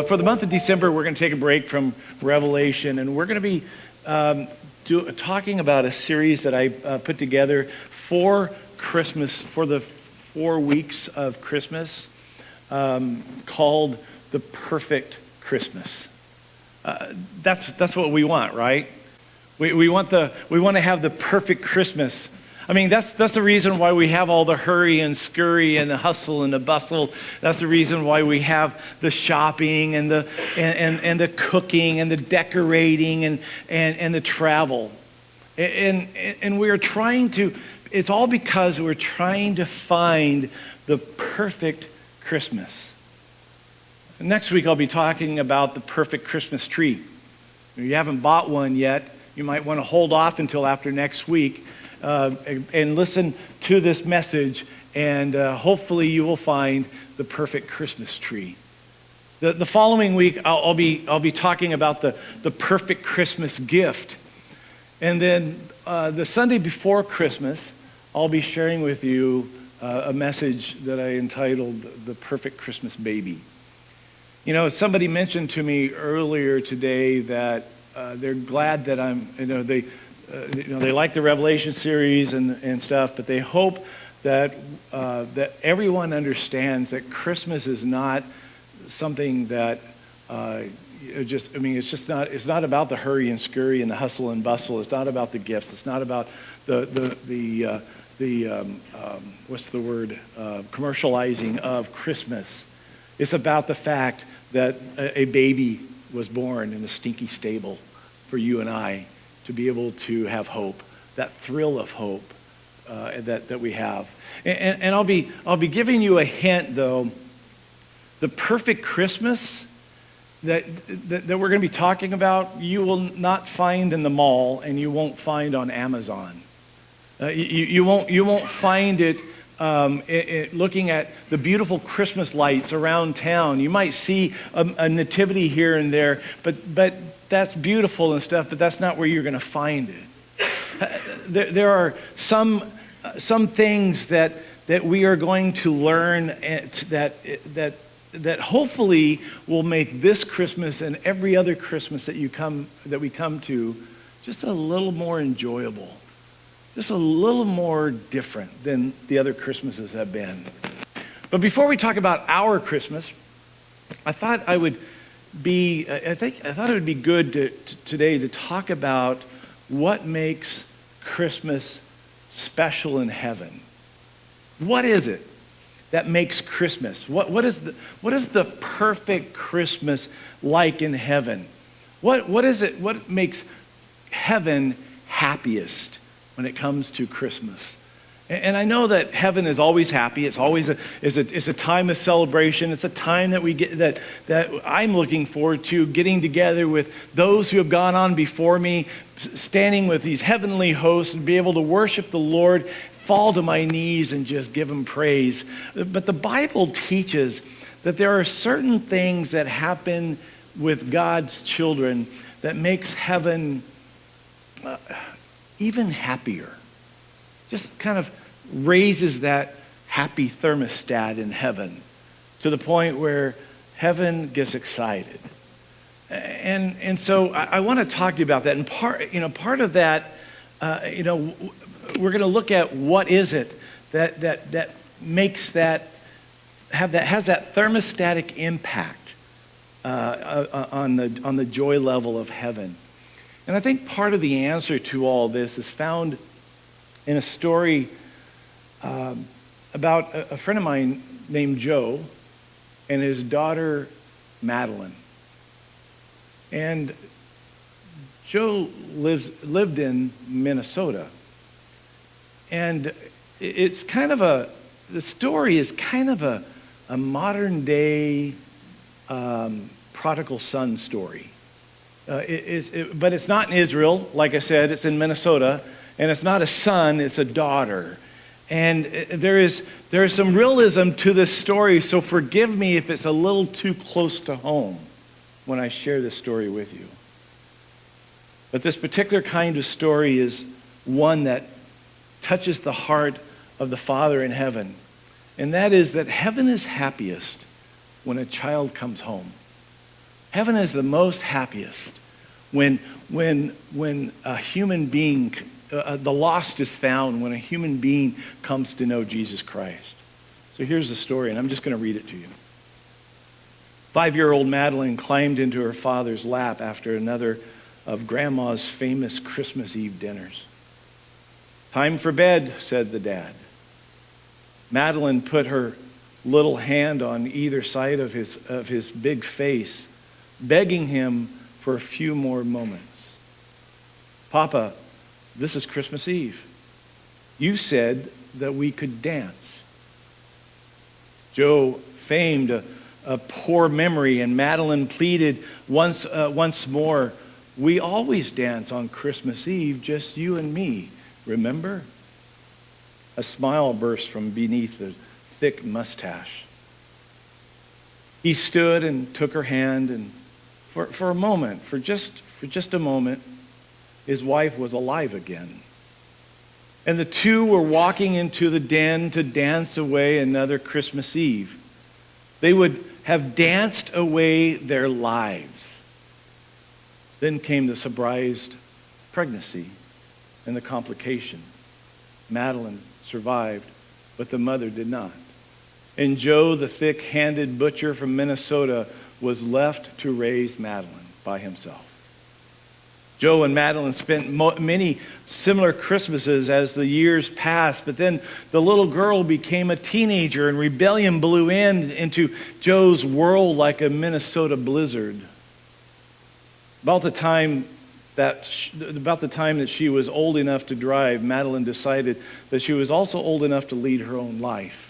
for the month of December, we're going to take a break from Revelation, and we're going to be talking about a series that I put together for Christmas, for the 4 weeks of Christmas, called The Perfect Christmas. That's what we want, right? We want to have the perfect Christmas. I mean, that's the reason why we have all the hurry and scurry and the hustle and the bustle. That's the reason why we have the shopping and the cooking and the decorating and the travel. And we are trying to, it's all because we're trying to find the perfect Christmas. Next week, I'll be talking about the perfect Christmas tree. If you haven't bought one yet, you might want to hold off until after next week. And listen to this message, and hopefully you will find the perfect Christmas tree. The following week, I'll be talking about the perfect Christmas gift. And then the Sunday before Christmas, I'll be sharing with you a message that I entitled The Perfect Christmas Baby. You know, somebody mentioned to me earlier today that they're glad that they like the Revelation series and stuff, but they hope that everyone understands that Christmas is not something that it's not about the hurry and scurry and the hustle and bustle. It's not about the gifts. It's not about commercializing of Christmas. It's about the fact that a baby was born in a stinky stable for you and I to be able to have hope, that thrill of hope that we have. And I'll be giving you a hint, though. The perfect Christmas that we're going to be talking about, you will not find in the mall, and you won't find on Amazon. You won't find it looking at the beautiful Christmas lights around town. You might see a nativity here and there, but that's beautiful and stuff, but that's not where you're going to find it. There are some things that we are going to learn that hopefully will make this Christmas and every other Christmas that we come to just a little more enjoyable, just a little more different than the other Christmases have been. But before we talk about our Christmas, I thought it would be good today to talk about what makes Christmas special in heaven. What is it that makes Christmas? What is the perfect Christmas like in heaven? What is it? What makes heaven happiest when it comes to Christmas? And I know that heaven is always happy. It's always a time of celebration. It's a time that we get that I'm looking forward to, getting together with those who have gone on before me, standing with these heavenly hosts and be able to worship the Lord, fall to my knees and just give him praise. But the Bible teaches that there are certain things that happen with God's children that makes heaven even happier. Just kind of raises that happy thermostat in heaven to the point where heaven gets excited. And so I want to talk to you about that. And part of that, we're going to look at what is it that makes that has that thermostatic impact on the joy level of heaven. And I think part of the answer to all this is found in a story about a friend of mine named Joe and his daughter Madeline. And Joe lived in Minnesota. And it's kind of the story is kind of a modern day prodigal son story. But it's not in Israel, like I said, it's in Minnesota. And it's not a son, it's a daughter. And there is some realism to this story, so forgive me if it's a little too close to home when I share this story with you. But this particular kind of story is one that touches the heart of the Father in heaven. And that is that heaven is happiest when a child comes home. Heaven is the most happiest when a human being, the lost is found when a human being comes to know Jesus Christ. So here's the story, and I'm just going to read it to you. 5-year-old Madeline climbed into her father's lap after another of Grandma's famous Christmas Eve dinners. "Time for bed," said the dad. Madeline put her little hand on either side of his big face, begging him for a few more moments. "Papa, this is Christmas Eve. You said that we could dance." Joe feigned a poor memory, and Madeline pleaded once more, "We always dance on Christmas Eve, just you and me, remember?" A smile burst from beneath the thick mustache. He stood and took her hand, and for a moment, for just a moment, his wife was alive again. And the two were walking into the den to dance away another Christmas Eve. They would have danced away their lives. Then came the surprised pregnancy and the complication. Madeline survived, but the mother did not. And Joe, the thick-handed butcher from Minnesota, was left to raise Madeline by himself. Joe and Madeline spent many similar Christmases as the years passed, but then the little girl became a teenager and rebellion blew into Joe's world like a Minnesota blizzard. About the time that she was old enough to drive, Madeline decided that she was also old enough to lead her own life.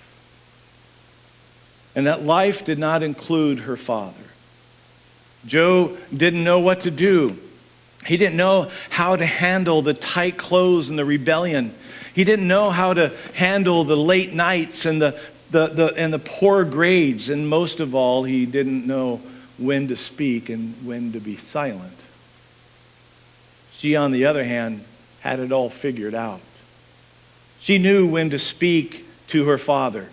And that life did not include her father. Joe didn't know what to do. He didn't know how to handle the tight clothes and the rebellion. He didn't know how to handle the late nights and the poor grades. And most of all, he didn't know when to speak and when to be silent. She, on the other hand, had it all figured out. She knew when to speak to her father.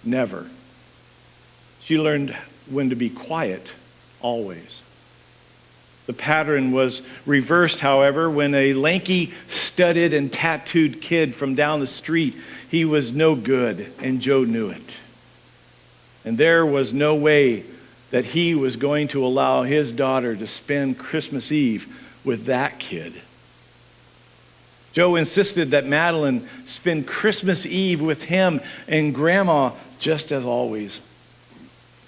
Never. She learned when to be quiet, always. The pattern was reversed, however, when a lanky, studded, and tattooed kid from down the street, he was no good, and Joe knew it. And there was no way that he was going to allow his daughter to spend Christmas Eve with that kid. Joe insisted that Madeline spend Christmas Eve with him and Grandma just as always.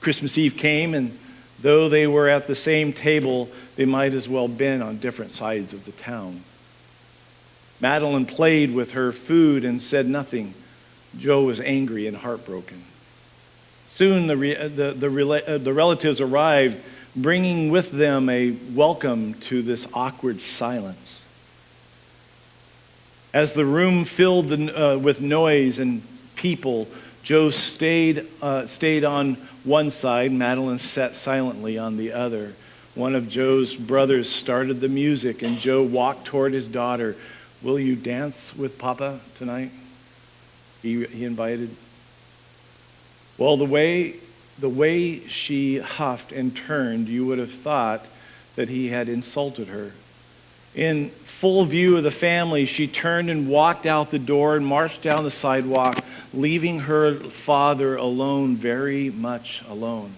Christmas Eve came, and though they were at the same table, they might as well have been on different sides of the town. Madeline played with her food and said nothing. Joe was angry and heartbroken. Soon the relatives arrived, bringing with them a welcome to this awkward silence. As the room filled with noise and people, Joe stayed on one side. Madeline sat silently on the other. One of Joe's brothers started the music, and Joe walked toward his daughter. "Will you dance with Papa tonight?" He invited. Well, the way she huffed and turned, you would have thought that he had insulted her. In full view of the family, she turned and walked out the door and marched down the sidewalk, leaving her father alone, very much alone.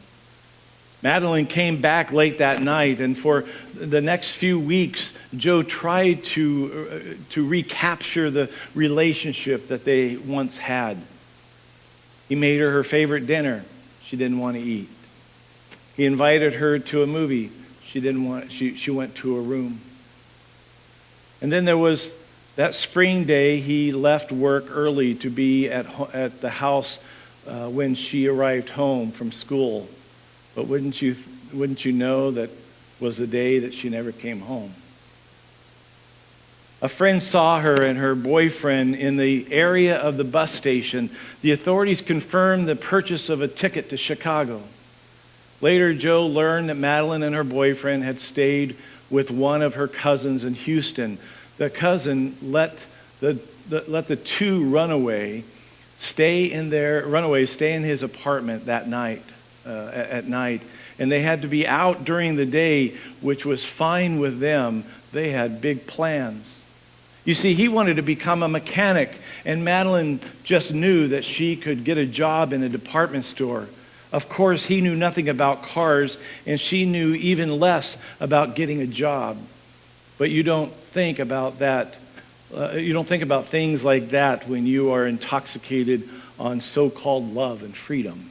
Madeline came back late that night, and for the next few weeks, Joe tried to recapture the relationship that they once had. He made her favorite dinner. She didn't want to eat. He invited her to a movie. She didn't want. She went to a room. And then there was that spring day. He left work early to be at the house when she arrived home from school. But wouldn't you know that was the day that she never came home? A friend saw her and her boyfriend in the area of the bus station. The authorities confirmed the purchase of a ticket to Chicago. Later, Joe learned that Madeline and her boyfriend had stayed with one of her cousins in Houston. The cousin let the two runaways stay in his apartment that night. At night, and they had to be out during the day, which was fine with them. They had big plans. You see, he wanted to become a mechanic, and Madeline just knew that she could get a job in a department store. Of course, he knew nothing about cars, and she knew even less about getting a job. But you don't think about that. You don't think about things like that when you are intoxicated on so-called love and freedom.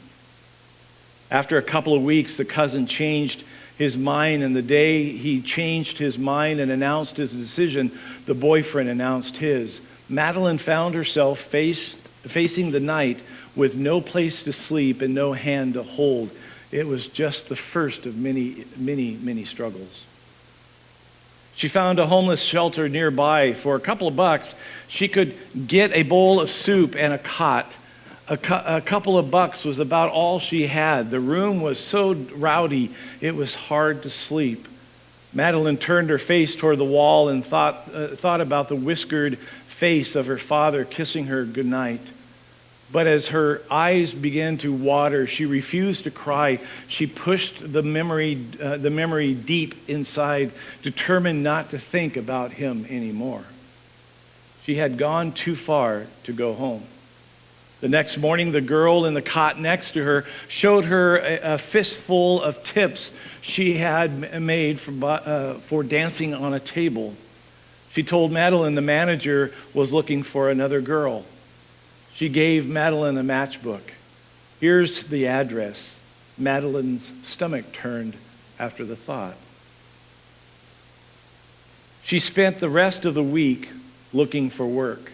After a couple of weeks, the cousin changed his mind, and the day he changed his mind and announced his decision, the boyfriend announced his. Madeline found herself facing the night with no place to sleep and no hand to hold. It was just the first of many, many, many struggles. She found a homeless shelter nearby. For a couple of bucks, she could get a bowl of soup and a cot. A couple of bucks was about all she had. The room was so rowdy, it was hard to sleep. Madeline turned her face toward the wall and thought about the whiskered face of her father kissing her goodnight. But as her eyes began to water, she refused to cry. She pushed the memory deep inside, determined not to think about him anymore. She had gone too far to go home. The next morning, the girl in the cot next to her showed her a fistful of tips she had made for dancing on a table. She told Madeline the manager was looking for another girl. She gave Madeline a matchbook. Here's the address. Madeline's stomach turned after the thought. She spent the rest of the week looking for work.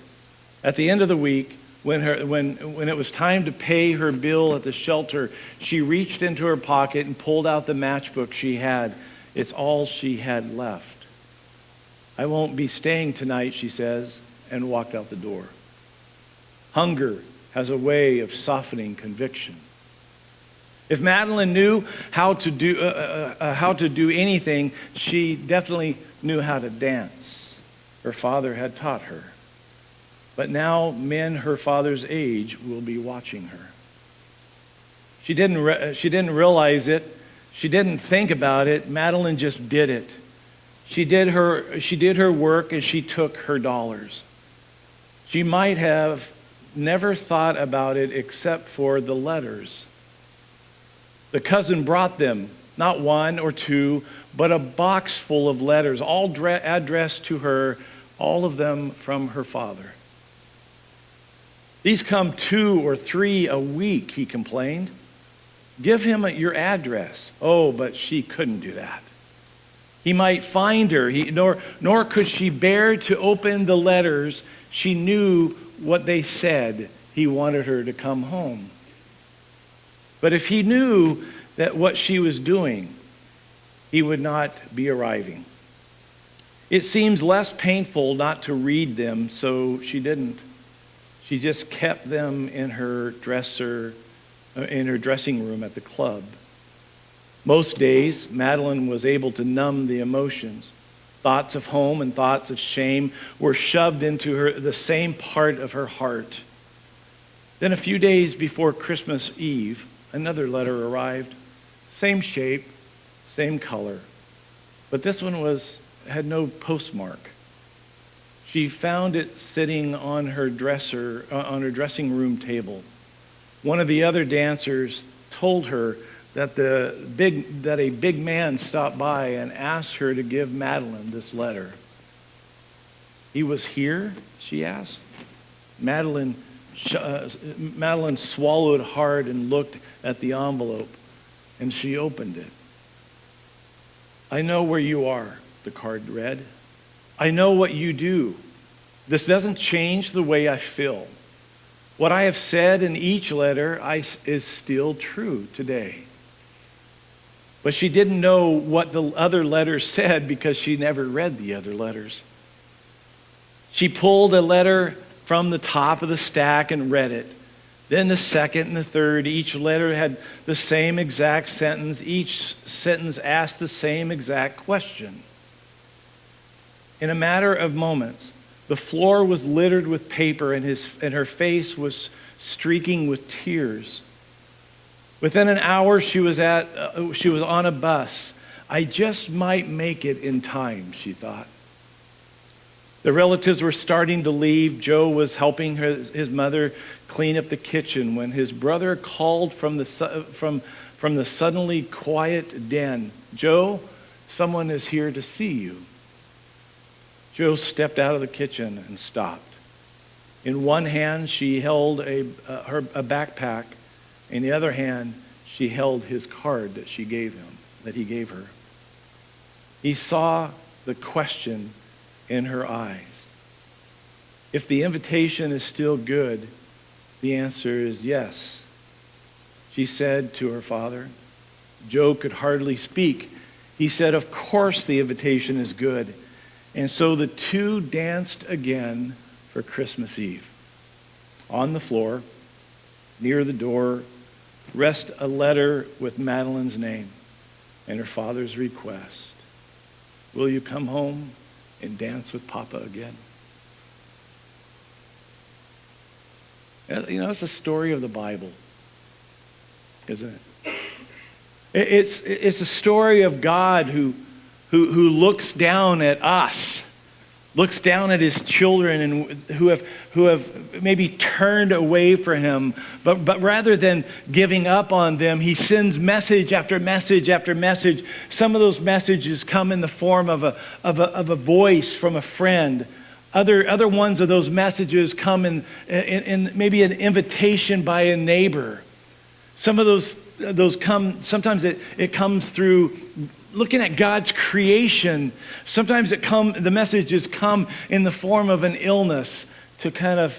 At the end of the week, when it was time to pay her bill at the shelter, she reached into her pocket and pulled out the matchbook she had. It's all she had left. I won't be staying tonight, she says, and walked out the door. Hunger has a way of softening conviction. If Madeline knew how to do anything, she definitely knew how to dance. Her father had taught her. But now men her father's age will be watching her. She didn't realize it. She didn't think about it. Madeline just did it. She did her work and she took her dollars. She might have never thought about it except for the letters. The cousin brought them, not one or two, but a box full of letters, all addressed to her, all of them from her father. These come 2 or 3 a week, he complained. Give him your address. Oh, but she couldn't do that. He might find her, nor could she bear to open the letters. She knew what they said. He wanted her to come home. But if he knew that what she was doing, he would not be arriving. It seems less painful not to read them, so she didn't. She just kept them in her dressing room at the club. Most days, Madeline was able to numb the emotions. Thoughts of home and thoughts of shame were shoved into the same part of her heart. Then a few days before Christmas Eve, another letter arrived. Same shape, same color. But this one had no postmark. She found it sitting on her dressing room table. One of the other dancers told her that a big man stopped by and asked her to give Madeline this letter. He was here, she asked. Madeline swallowed hard and looked at the envelope, and she opened it. I know where you are, the card read. I know what you do. This doesn't change the way I feel. What I have said in each letter is still true today. But she didn't know what the other letters said because she never read the other letters. She pulled a letter from the top of the stack and read it. Then the second and the third. Each letter had the same exact sentence. Each sentence asked the same exact question. In a matter of moments, the floor was littered with paper and her face was streaking with tears. Within an hour, she was on a bus. I just might make it in time, she thought. The relatives were starting to leave. Joe was helping his mother clean up the kitchen when his brother called from the suddenly quiet den. "Joe, someone is here to see you." Joe stepped out of the kitchen and stopped. In one hand, she held a backpack. In the other hand, she held his card that he gave her. He saw the question in her eyes. If the invitation is still good, the answer is yes, she said to her father. Joe could hardly speak. He said, "Of course the invitation is good." And so the two danced again for Christmas Eve. On the floor, near the door, rests a letter with Madeline's name and her father's request. "Will you come home and dance with Papa again?" You know, it's the story of the Bible, isn't it? It's a story of God who looks down at us, looks down at his children and who have maybe turned away from him, but rather than giving up on them, he sends message after message after message. Some of those messages come in the form of a voice from a friend. Other ones of those messages come in maybe an invitation by a neighbor. Some of those come, sometimes it comes through looking at God's creation. Sometimes the messages come in the form of an illness to kind of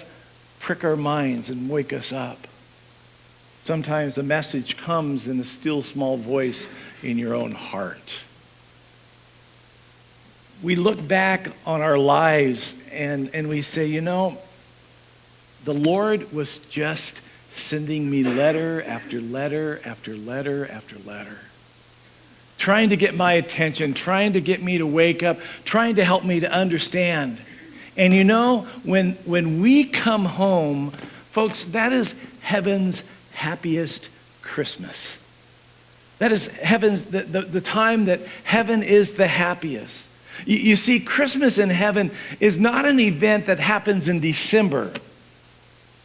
prick our minds and wake us up. Sometimes the message comes in a still small voice in your own heart. We look back on our lives and we say, you know, the Lord was just sending me letter after letter after letter after letter, trying to get my attention, trying to get me to wake up, trying to help me to understand. And you know, when we come home, folks, that is heaven's happiest Christmas. That is the time that heaven is the happiest. You see, Christmas in heaven is not an event that happens in December.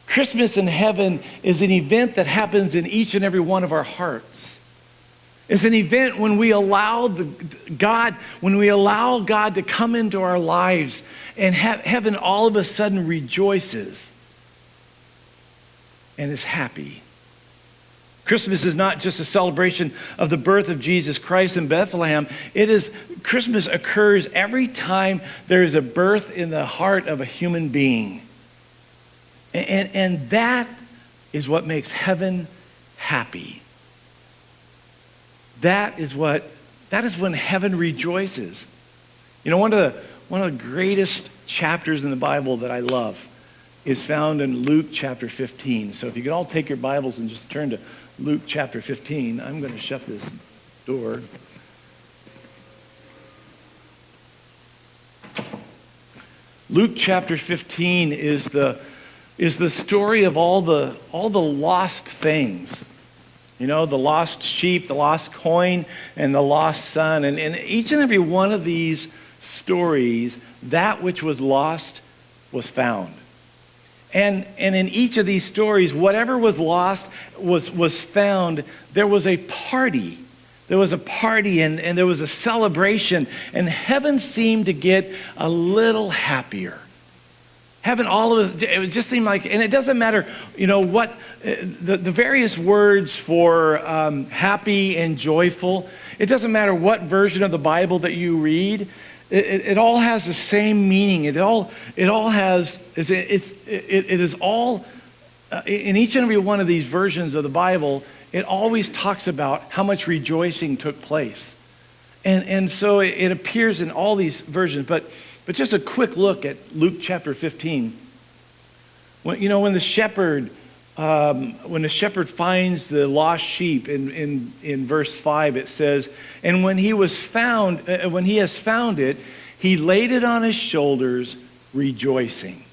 Christmas in heaven is an event that happens in each and every one of our hearts. It's an event when we allow God to come into our lives, and heaven all of a sudden rejoices and is happy. Christmas is not just a celebration of the birth of Jesus Christ in Bethlehem. Christmas occurs every time there is a birth in the heart of a human being. And that is what makes heaven happy. That is when heaven rejoices. You know, one of the greatest chapters in the Bible that I love is found in Luke chapter 15. So if you could all take your Bibles and just turn to Luke chapter 15. I'm going to shut this door. Luke chapter 15 is the story of all the lost things. You know, the lost sheep, the lost coin, and the lost son. And in each and every one of these stories, that which was lost was found. And in each of these stories, whatever was lost was found. There was a party. There was a party and there was a celebration. And heaven seemed to get a little happier. Heaven, all of us, it just seemed like, and it doesn't matter, you know, what, the various words for happy and joyful. It doesn't matter what version of the Bible that you read. It all has the same meaning. It is all in each and every one of these versions of the Bible. It always talks about how much rejoicing took place, and so it appears in all these versions. But just a quick look at Luke chapter 15. When the shepherd finds the lost sheep in verse 5, it says, and when he has found it, he laid it on his shoulders, rejoicing.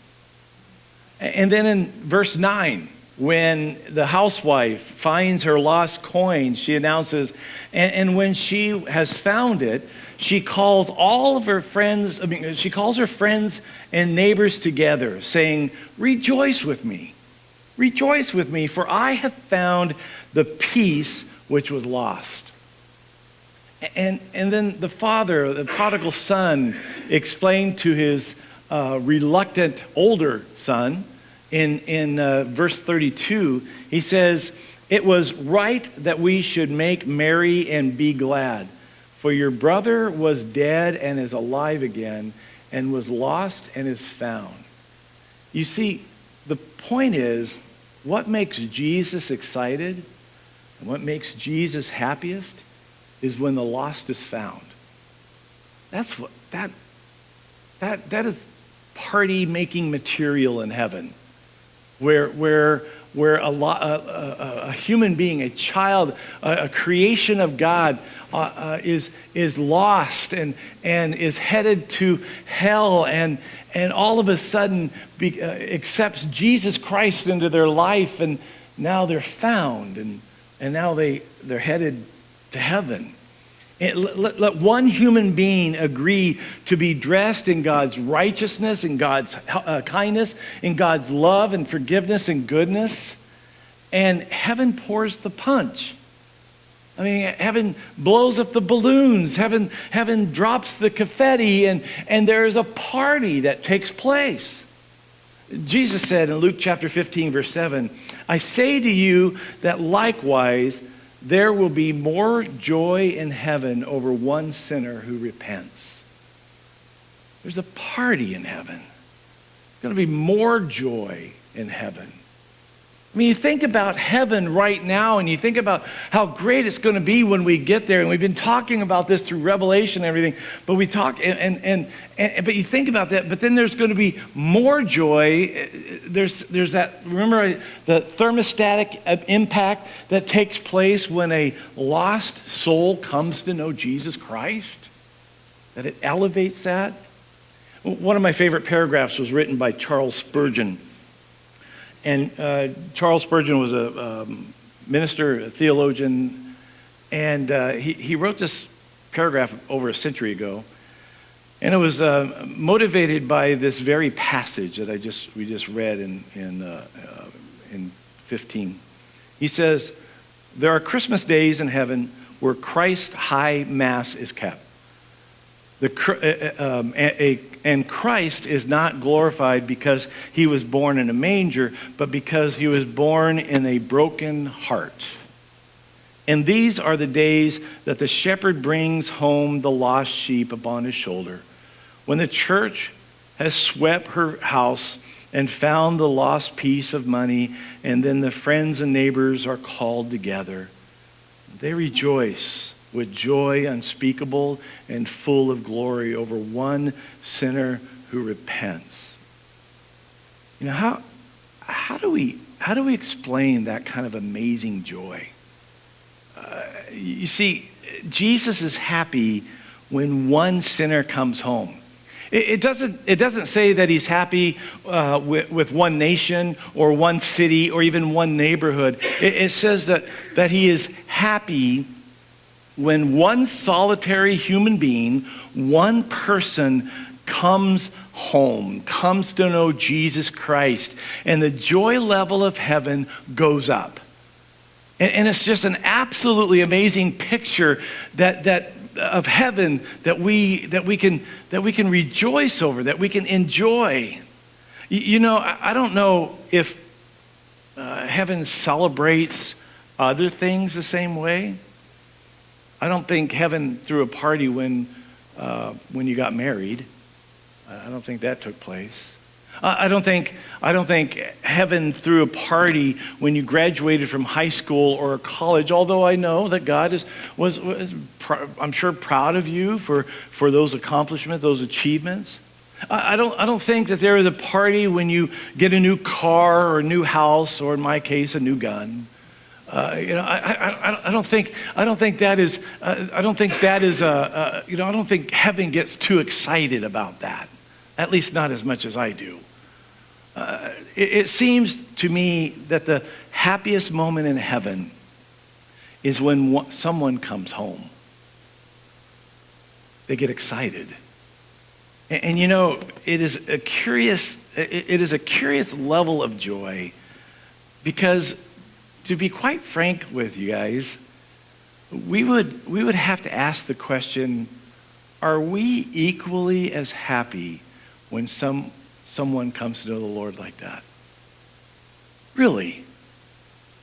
And then in verse 9, When the housewife finds her lost coin, she announces, and when she has found it, she calls all of her friends, she calls her friends and neighbors together, saying, rejoice with me, for I have found the piece which was lost. And then the father, the prodigal son, explained to his reluctant older son in verse 32, he says, it was right that we should make merry and be glad, for your brother was dead and is alive again, and was lost and is found. You see, the point is, what makes Jesus excited and what makes Jesus happiest is when the lost is found. That's what that is party making material in heaven, where a human being, a child, a creation of God is lost and is headed to hell, and all of a sudden accepts Jesus Christ into their life, and now they're found, and now they're headed to heaven. Let one human being agree to be dressed in God's righteousness, in God's kindness, in God's love and forgiveness and goodness, and heaven pours the punch. I mean, heaven blows up the balloons, heaven drops the confetti, and there's a party that takes place. Jesus said in Luke chapter 15, verse 7, I say to you that likewise there will be more joy in heaven over one sinner who repents. There's a party in heaven. There's going to be more joy in heaven. I mean, you think about heaven right now, and you think about how great it's going to be when we get there. And we've been talking about this through Revelation and everything. But we talk, but you think about that. But then there's going to be more joy. There's that. Remember the thermostatic impact that takes place when a lost soul comes to know Jesus Christ. That it elevates that. One of my favorite paragraphs was written by Charles Spurgeon. And Charles Spurgeon was a minister, a theologian, and he wrote this paragraph over a century ago. And it was motivated by this very passage that we just read in 15. He says, there are Christmas days in heaven where Christ's high mass is kept. And Christ is not glorified because he was born in a manger, but because he was born in a broken heart. And these are the days that the shepherd brings home the lost sheep upon his shoulder. When the church has swept her house and found the lost piece of money, and then the friends and neighbors are called together, they rejoice with joy unspeakable and full of glory over one sinner who repents. You know, how do we explain that kind of amazing joy? You see, Jesus is happy when one sinner comes home. It doesn't say that he's happy with one nation or one city or even one neighborhood. It says that he is happy when one solitary human being, one person comes home, comes to know Jesus Christ, and the joy level of heaven goes up. And it's just an absolutely amazing picture that of heaven that we can rejoice over, that we can enjoy. You know, I don't know if heaven celebrates other things the same way. I don't think heaven threw a party when you got married. I don't think that took place. I don't think heaven threw a party when you graduated from high school or college. Although I know that God was I'm sure proud of you for those accomplishments, those achievements. I don't think that there is a party when you get a new car or a new house, or in my case, a new gun. I don't think heaven gets too excited about that. At least not as much as I do. It seems to me that the happiest moment in heaven is when someone comes home. They get excited. And you know, it is a curious level of joy, because to be quite frank with you guys, we would have to ask the question, are we equally as happy when someone comes to know the Lord like that? Really?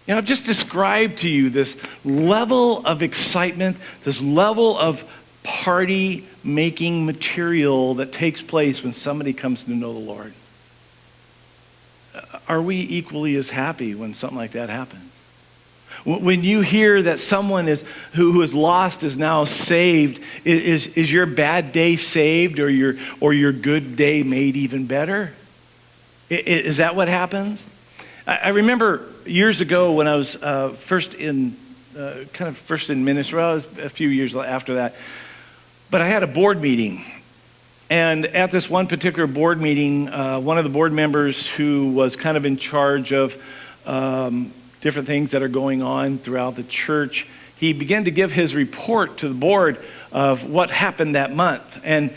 You know, I've just described to you this level of excitement, this level of party-making material that takes place when somebody comes to know the Lord. Are we equally as happy when something like that happens? When you hear that someone who is lost is now saved, is your bad day saved, or your good day made even better? Is that what happens? I remember years ago when I was first in ministry. Well, it was a few years after that. But I had a board meeting. And at this one particular board meeting, one of the board members who was kind of in charge of different things that are going on throughout the church, he began to give his report to the board of what happened that month. And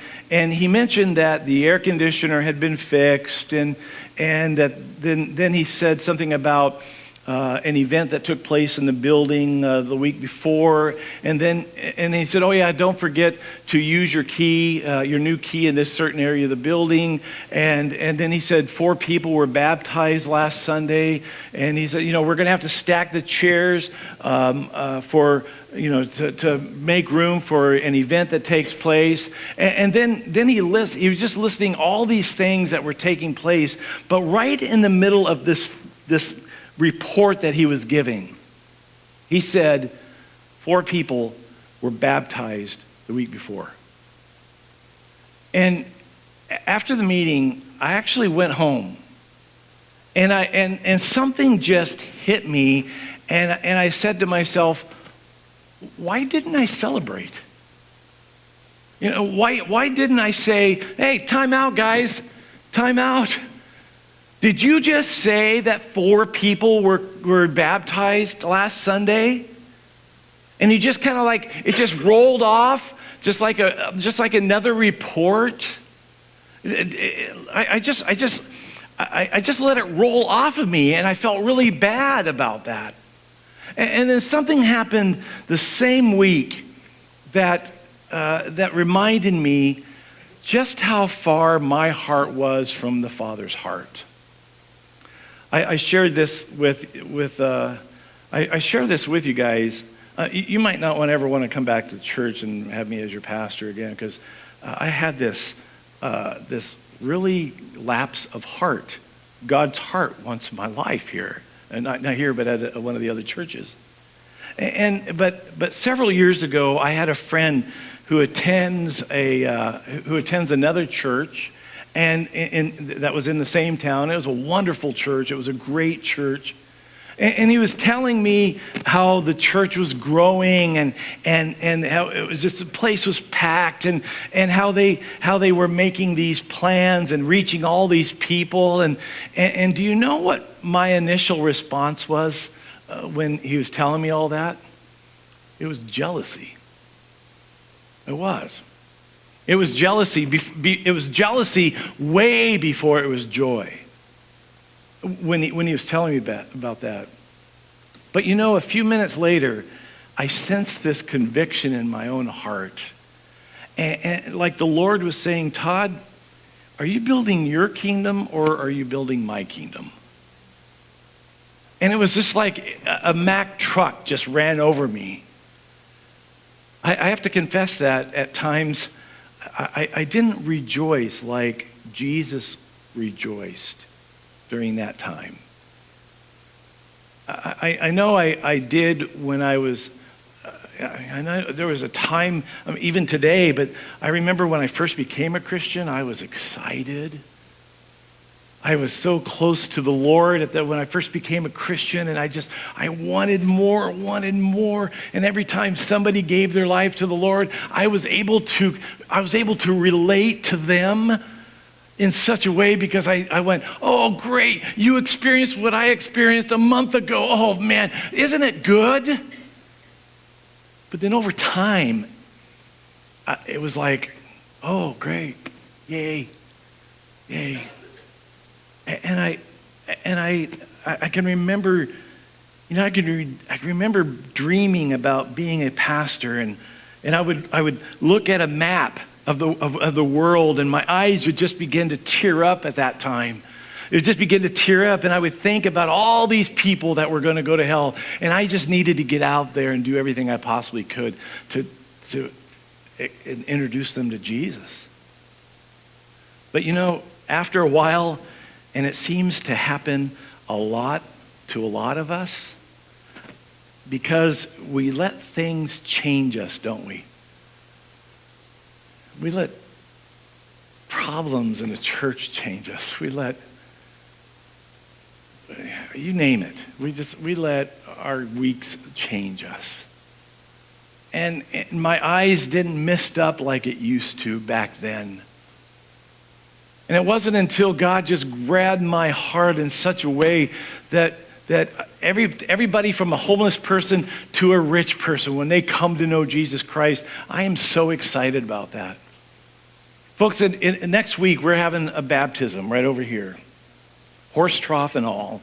he mentioned that the air conditioner had been fixed, and that then he said something about an event that took place in the building the week before, and he said, "Oh yeah, don't forget to use your key, your new key in this certain area of the building." And then he said 4 people were baptized last Sunday, and he said, "You know, we're going to have to stack the chairs for." To make room for an event that takes place. And then he was just listing all these things that were taking place. But right in the middle of this report that he was giving, he said 4 people were baptized the week before. And after the meeting, I actually went home, and something just hit me, and I said to myself, why didn't I celebrate? You know, why didn't I say, "Hey, time out, guys, time out. Did you just say that 4 people were baptized last Sunday?" And you just kind of it just rolled off, just like another report. I just let it roll off of me, and I felt really bad about that. And then something happened the same week that reminded me just how far my heart was from the Father's heart. I shared this I share this with you guys. You might not ever want to come back to church and have me as your pastor again, because I had this really lapse of heart. God's heart wants my life here. And not here, but at one of the other churches. But several years ago, I had a friend who attends another church, and that was in the same town. It was a wonderful church. It was a great church. And he was telling me how the church was growing, and how it was just, the place was packed, and how they were making these plans and reaching all these people. And do you know what my initial response was when he was telling me all that? It was jealousy. It was. It was jealousy. It was jealousy way before it was joy. When he was telling me about that. But you know, a few minutes later, I sensed this conviction in my own heart. And like the Lord was saying, "Todd, are you building your kingdom, or are you building my kingdom?" And it was just like a Mack truck just ran over me. I have to confess that at times I didn't rejoice like Jesus rejoiced during that time. I know I did when I was, I know there was a time, even today, but I remember when I first became a Christian, I was excited. I was so close to the Lord when I first became a Christian, and I wanted more. And every time somebody gave their life to the Lord, I was able to relate to them in such a way because I went, oh, great, you experienced what I experienced a month ago. Oh, man, isn't it good? But then over time, it was like, oh, great, yay, yay. And I can remember, I can remember dreaming about being a pastor, and I would look at a map of the world, and my eyes would just begin to tear up at that time. It would just begin to tear up, and I would think about all these people that were going to go to hell, and I just needed to get out there and do everything I possibly could to introduce them to Jesus. But after a while, and it seems to happen a lot to a lot of us, because we let things change us, don't we? We let problems in the church change us. We let, you name it. We let our weeks change us. And my eyes didn't mist up like it used to back then. And it wasn't until God just grabbed my heart in such a way that everybody from a homeless person to a rich person, when they come to know Jesus Christ, I am so excited about that. Folks, next week we're having a baptism right over here, horse trough and all.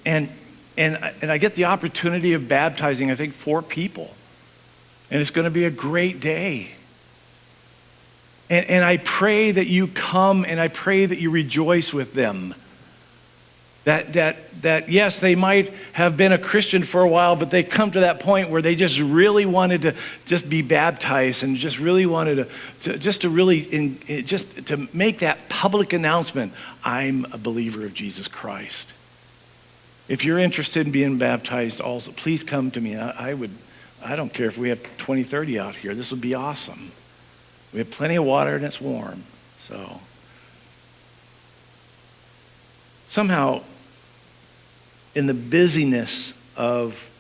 And I get the opportunity of baptizing, I think, 4 people. And it's going to be a great day. And I pray that you come, and I pray that you rejoice with them. That yes, they might have been a Christian for a while, but they come to that point where they just really wanted to just be baptized, and just really wanted to make that public announcement, I'm a believer of Jesus Christ. If you're interested in being baptized also, please come to me. I don't care if we have 20, 30 out here. This would be awesome. We have plenty of water and it's warm. So somehow, in the busyness of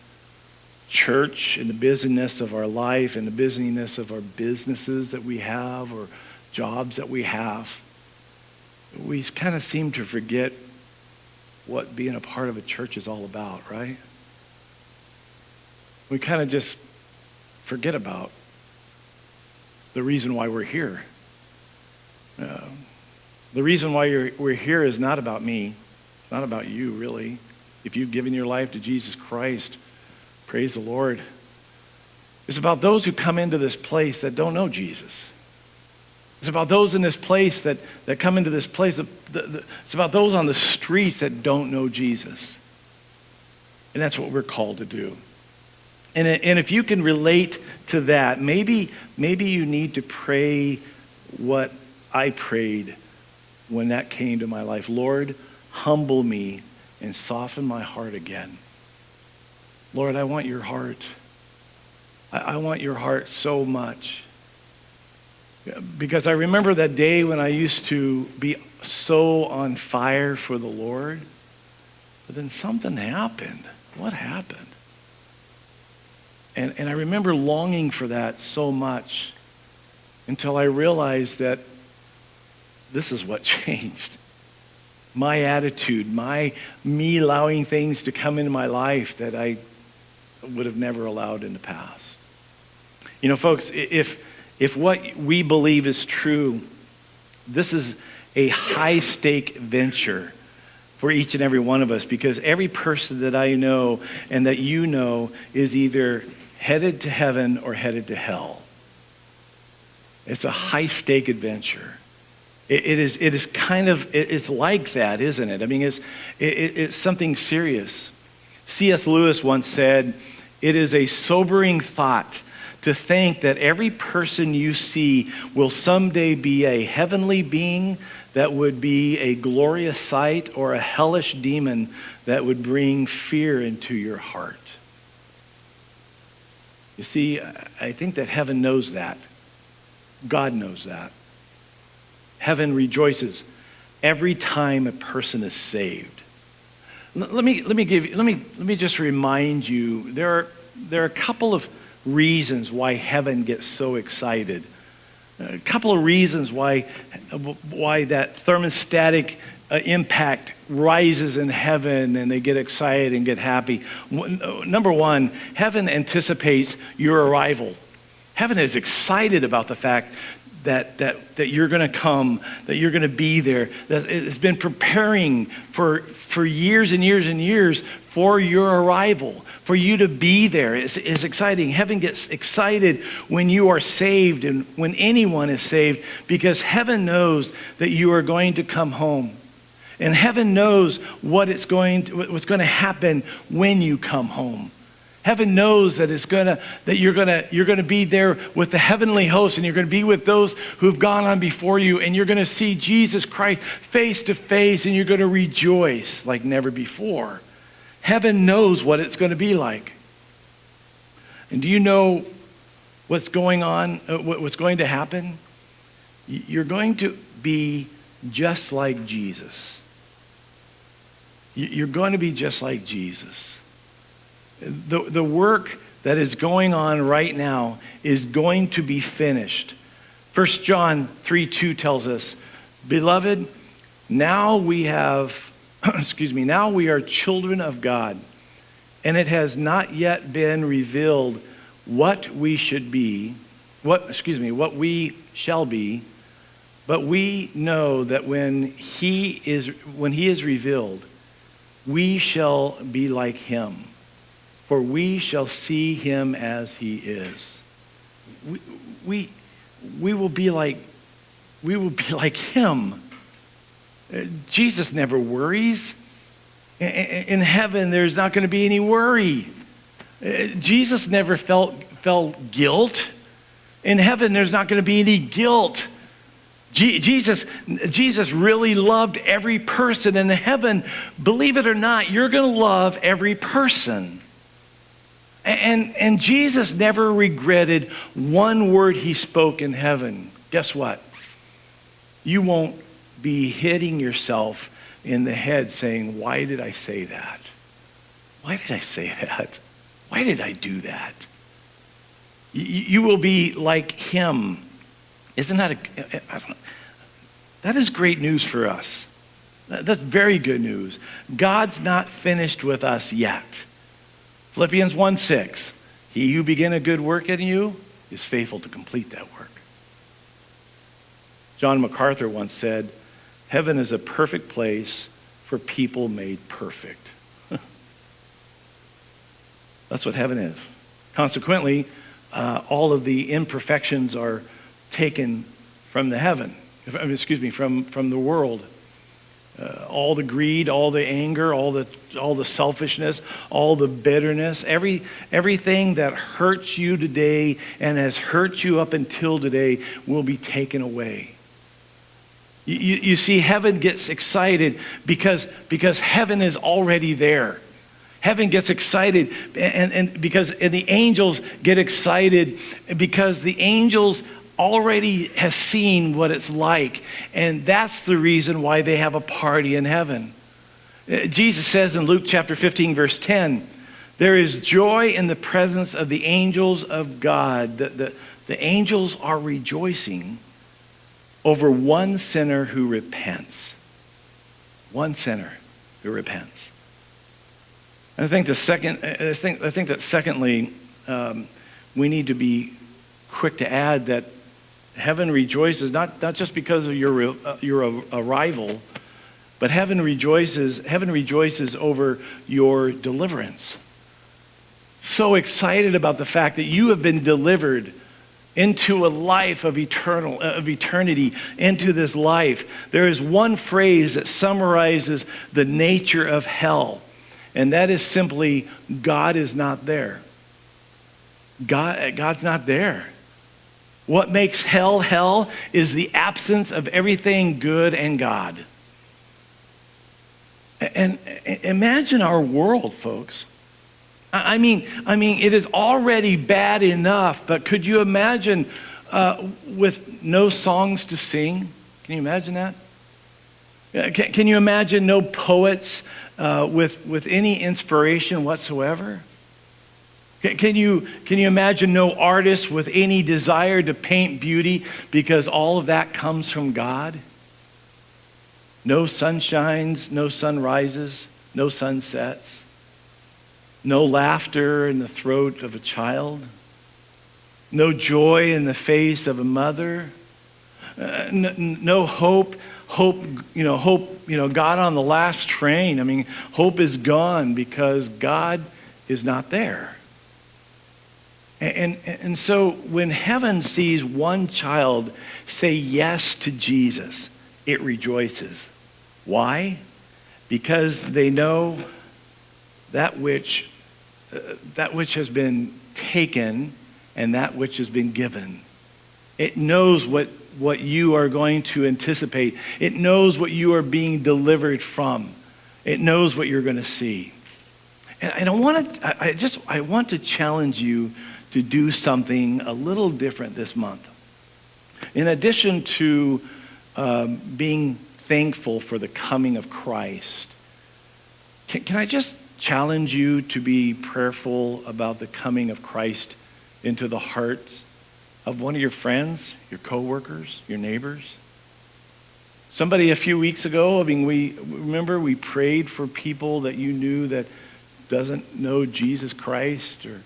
church, in the busyness of our life, in the busyness of our businesses that we have or jobs that we have, we kind of seem to forget what being a part of a church is all about, right? We kind of just forget about the reason why we're here. The reason why we're here is not about me. It's not about you, really. If you've given your life to Jesus Christ, praise the Lord. It's about those who come into this place that don't know Jesus. It's about those in this place that come into this place. It's about those on the streets that don't know Jesus. And that's what we're called to do. And if you can relate to that, maybe you need to pray what I prayed when that came to my life. Lord, humble me and soften my heart again. Lord, I want your heart. I want your heart so much. Because I remember that day when I used to be so on fire for the Lord, but then something happened. What happened? And I remember longing for that so much until I realized that this is what changed. My attitude, me allowing things to come into my life that I would have never allowed in the past. Folks, if what we believe is true, this is a high-stake venture for each and every one of us, because every person that I know and that you know is either headed to heaven or headed to hell. It's a high-stake adventure. It's like that, isn't it? I mean, it's something serious. C.S. Lewis once said, "It is a sobering thought to think that every person you see will someday be a heavenly being that would be a glorious sight, or a hellish demon that would bring fear into your heart." You see, I think that heaven knows that. God knows that. Heaven rejoices every time a person is saved. Let me just remind you, there are a couple of reasons why heaven gets so excited A couple of reasons why that thermostatic impact rises in heaven and they get excited and get happy. Number one, heaven anticipates your arrival. Heaven is excited about the fact that you're going to come, that you're going to be there. That it's been preparing for years and years and years for your arrival, for you to be there. It's exciting. Heaven gets excited when you are saved and when anyone is saved, because heaven knows that you are going to come home. And heaven knows what's going to happen when you come home. Heaven knows that you're going to be there with the heavenly host, and you're going to be with those who've gone on before you, and you're going to see Jesus Christ face to face, and you're going to rejoice like never before. Heaven knows what it's going to be like. And do you know what's going on, what's going to happen? You're going to be just like Jesus. You're going to be just like Jesus. The work that is going on right now is going to be finished. 1 John 3:2 tells us, "Beloved, now we have, now we are children of God, and it has not yet been revealed what we should be, what we shall be, but we know that when he is revealed, we shall be like him. For we shall see him as he is." We will be like him. Jesus never worries. In heaven, there's not going to be any worry. Jesus never felt guilt. In heaven, there's not going to be any guilt. Jesus really loved every person. In heaven, believe it or not, you're going to love every person. And Jesus never regretted one word he spoke in heaven. Guess what? You won't be hitting yourself in the head saying, "Why did I say that? Why did I say that? Why did I do that?" You will be like him. Isn't that that is great news for us. That's very good news. God's not finished with us yet. Philippians 1:6, "He who began a good work in you is faithful to complete that work." John MacArthur once said, "Heaven is a perfect place for people made perfect." That's what heaven is. Consequently, all of the imperfections are taken from the heaven. From the world. All the greed, all the anger, all the selfishness, all the bitterness, everything that hurts you today and has hurt you up until today will be taken away. You see, heaven gets excited because heaven is already there. Heaven gets excited and the angels get excited because the angels already has seen what it's like, and that's the reason why they have a party in heaven. Jesus says in Luke chapter 15 verse 10, "There is joy in the presence of the angels of God." The angels are rejoicing over one sinner who repents. One sinner who repents. I think that secondly, we need to be quick to add that heaven rejoices not just because of your arrival, but heaven rejoices over your deliverance. So excited about the fact that you have been delivered into a life of eternity, into this life. There is one phrase that summarizes the nature of hell, and that is simply, God is not there. God's not there. What makes hell hell is the absence of everything good and God. And imagine our world, folks. I mean, it is already bad enough, but could you imagine with no songs to sing? Can you imagine that? Can you imagine no poets with any inspiration whatsoever? Can you imagine no artist with any desire to paint beauty because all of that comes from God? No sunshines, no sunrises, no sunsets, no laughter in the throat of a child, no joy in the face of a mother, no hope, God on the last train. I mean, hope is gone because God is not there. And so when heaven sees one child say yes to Jesus, it rejoices. Why? Because they know that which has been taken and that which has been given. It knows what you are going to anticipate. It knows what you are being delivered from. It knows what you're going to see. And I want to challenge you to do something a little different this month. In addition to being thankful for the coming of Christ, can I just challenge you to be prayerful about the coming of Christ into the hearts of one of your friends, your coworkers, your neighbors? Somebody a few weeks ago, we prayed for people that you knew that doesn't know Jesus Christ. Or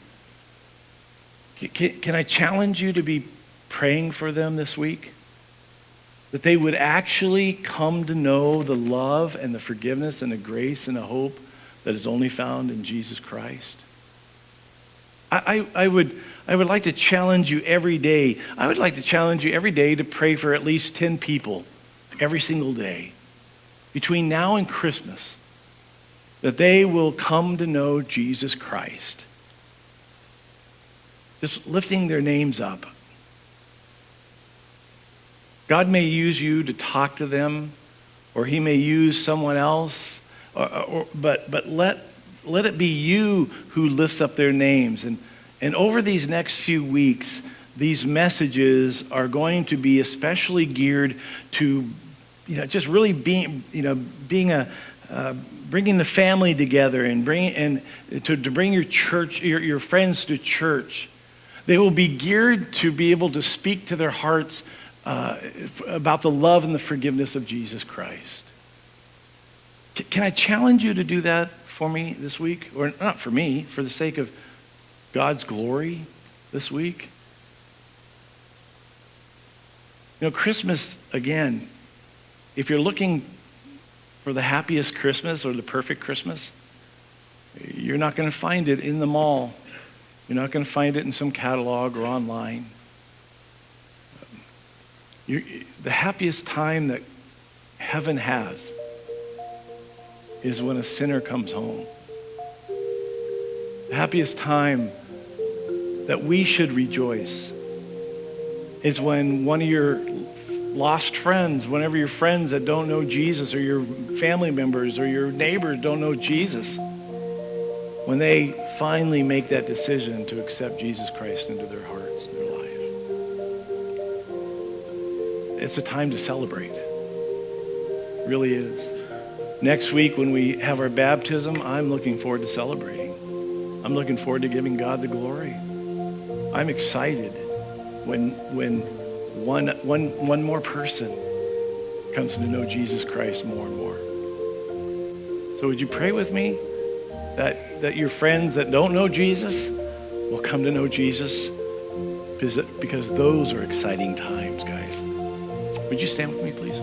can I challenge you to be praying for them this week? That they would actually come to know the love and the forgiveness and the grace and the hope that is only found in Jesus Christ. I would like to challenge you every day. I would like to challenge you every day to pray for at least 10 people every single day between now and Christmas, that they will come to know Jesus Christ. Just lifting their names up. God may use you to talk to them, or he may use someone else, but let it be you who lifts up their names. And over these next few weeks, these messages are going to be especially geared to, just really bringing the family together and to bring your church, your friends to church. They will be geared to be able to speak to their hearts about the love and the forgiveness of Jesus Christ. Can I challenge you to do that for me this week? Or not for me, for the sake of God's glory this week? Christmas, again, if you're looking for the happiest Christmas or the perfect Christmas, you're not going to find it in the mall. You're not going to find it in some catalog or online. The happiest time that heaven has is when a sinner comes home. The happiest time that we should rejoice is when one of your lost friends, whenever your friends that don't know Jesus, or your family members or your neighbors don't know Jesus, when they finally make that decision to accept Jesus Christ into their hearts and their life. It's a time to celebrate. It really is. Next week when we have our baptism, I'm looking forward to celebrating. I'm looking forward to giving God the glory. I'm excited when one more person comes to know Jesus Christ more and more. So would you pray with me that your friends that don't know Jesus will come to know Jesus, because those are exciting times, guys. Would you stand with me, please?